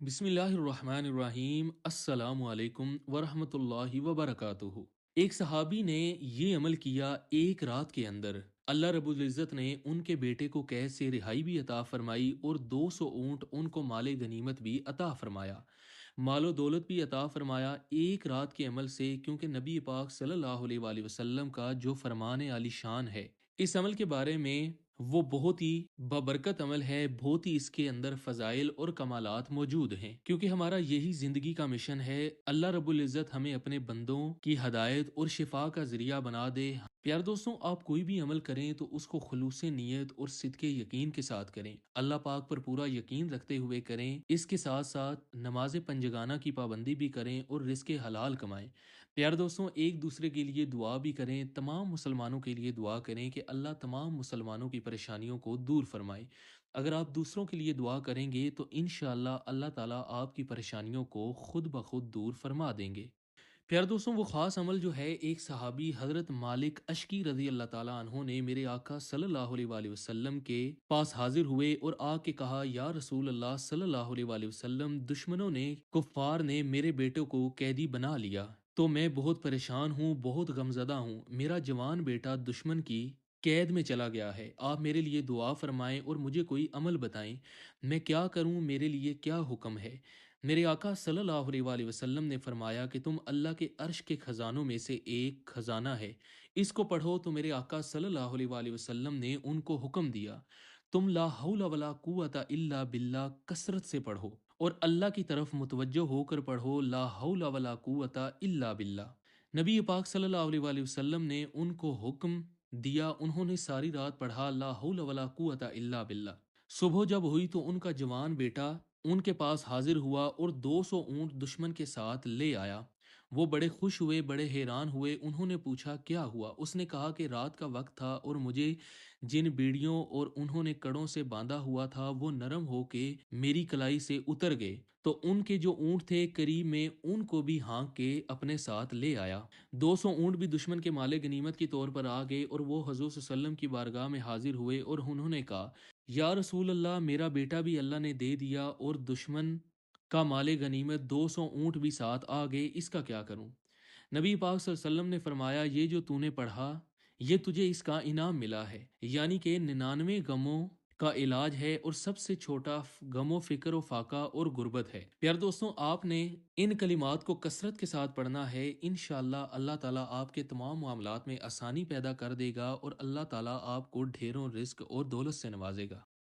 بسم اللہ الرحمن الرحیم السلام علیکم ورحمۃ اللہ وبرکاتہ۔ ایک صحابی نے یہ عمل کیا ایک رات کے اندر اللہ رب العزت نے ان کے بیٹے کو قید سے رہائی بھی عطا فرمائی اور 200 اونٹ ان کو مال غنیمت بھی عطا فرمایا، مال و دولت بھی عطا فرمایا ایک رات کے عمل سے، کیونکہ نبی پاک صلی اللہ علیہ وآلہ وسلم کا جو فرمان عالی شان ہے، اس عمل کے بارے میں وہ بہت ہی بابرکت عمل ہے، بہت ہی اس کے اندر فضائل اور کمالات موجود ہیں، کیونکہ ہمارا یہی زندگی کا مشن ہے۔ اللہ رب العزت ہمیں اپنے بندوں کی ہدایت اور شفا کا ذریعہ بنا دے۔ پیار دوستوں، آپ کوئی بھی عمل کریں تو اس کو خلوص نیت اور صدق یقین کے ساتھ کریں، اللہ پاک پر پورا یقین رکھتے ہوئے کریں، اس کے ساتھ ساتھ نماز پنجگانہ کی پابندی بھی کریں اور رزق حلال کمائیں۔ پیار دوستوں، ایک دوسرے کے لیے دعا بھی کریں، تمام مسلمانوں کے لیے دعا کریں کہ اللہ تمام مسلمانوں کی پریشانیوں کو دور فرمائے۔ اگر آپ دوسروں کے لیے دعا کریں گے تو انشاءاللہ اللہ تعالیٰ آپ کی پریشانیوں کو خود بخود دور فرما دیں گے۔ پیار دوستوں، وہ خاص عمل جو ہے، ایک صحابی حضرت مالک اشکی رضی اللہ تعالیٰ عنہ نے میرے آقا صلی اللہ علیہ وآلہ وسلم کے پاس حاضر ہوئے اور آ کے کہا، یا رسول اللہ صلی اللہ علیہ وآلہ وسلم، دشمنوں نے، کفار نے میرے بیٹے کو قیدی بنا لیا، تو میں بہت پریشان ہوں، بہت غمزدہ ہوں، میرا جوان بیٹا دشمن کی قید میں چلا گیا ہے، آپ میرے لیے دعا فرمائیں اور مجھے کوئی عمل بتائیں، میں کیا کروں، میرے لیے کیا حکم ہے؟ میرے آقا صلی اللہ علیہ وآلہ وسلم نے فرمایا کہ تم اللہ کے عرش کے خزانوں میں سے ایک خزانہ ہے، اس کو پڑھو۔ تو میرے آقا صلی اللہ علیہ وآلہ وسلم نے ان کو حکم دیا، تم لا حول ولا قوت الا باللہ کثرت سے پڑھو اور اللہ کی طرف متوجہ ہو کر پڑھو، لا حول ولا قوت الا باللہ۔ نبی پاک صلی اللہ علیہ وآلہ وسلم نے ان کو حکم دیا، انہوں نے ساری رات پڑھا لا حول ولا قوت الا باللہ۔ صبح جب ہوئی تو ان کا جوان بیٹا ان کے پاس حاضر ہوا اور 200 اونٹ دشمن کے ساتھ لے آیا۔ وہ بڑے خوش ہوئے، بڑے حیران ہوئے، انہوں نے پوچھا کیا ہوا؟ اس نے کہا کہ رات کا وقت تھا اور مجھے جن بیڑیوں اور انہوں نے کڑوں سے باندھا ہوا تھا وہ نرم ہو کے میری کلائی سے اتر گئے، تو ان کے جو اونٹ تھے قریب میں ان کو بھی ہانک کے اپنے ساتھ لے آیا۔ 200 اونٹ بھی دشمن کے مال غنیمت کے طور پر آ گئے اور وہ حضور صلی اللہ علیہ وسلم کی بارگاہ میں حاضر ہوئے اور انہوں نے کہا، یا رسول اللہ، میرا بیٹا بھی اللہ نے دے دیا اور دشمن کا مال غنیمت 200 اونٹ بھی ساتھ آ گئے، اس کا کیا کروں؟ نبی پاک صلی اللہ علیہ وسلم نے فرمایا، یہ جو تو نے پڑھا یہ تجھے اس کا انعام ملا ہے، یعنی کہ 99 غموں کا علاج ہے اور سب سے چھوٹا غم و فکر و فاقہ اور غربت ہے۔ پیار دوستوں، آپ نے ان کلمات کو کثرت کے ساتھ پڑھنا ہے، انشاءاللہ اللہ تعالیٰ آپ کے تمام معاملات میں آسانی پیدا کر دے گا اور اللہ تعالیٰ آپ کو ڈھیروں رزق اور دولت سے نوازے گا۔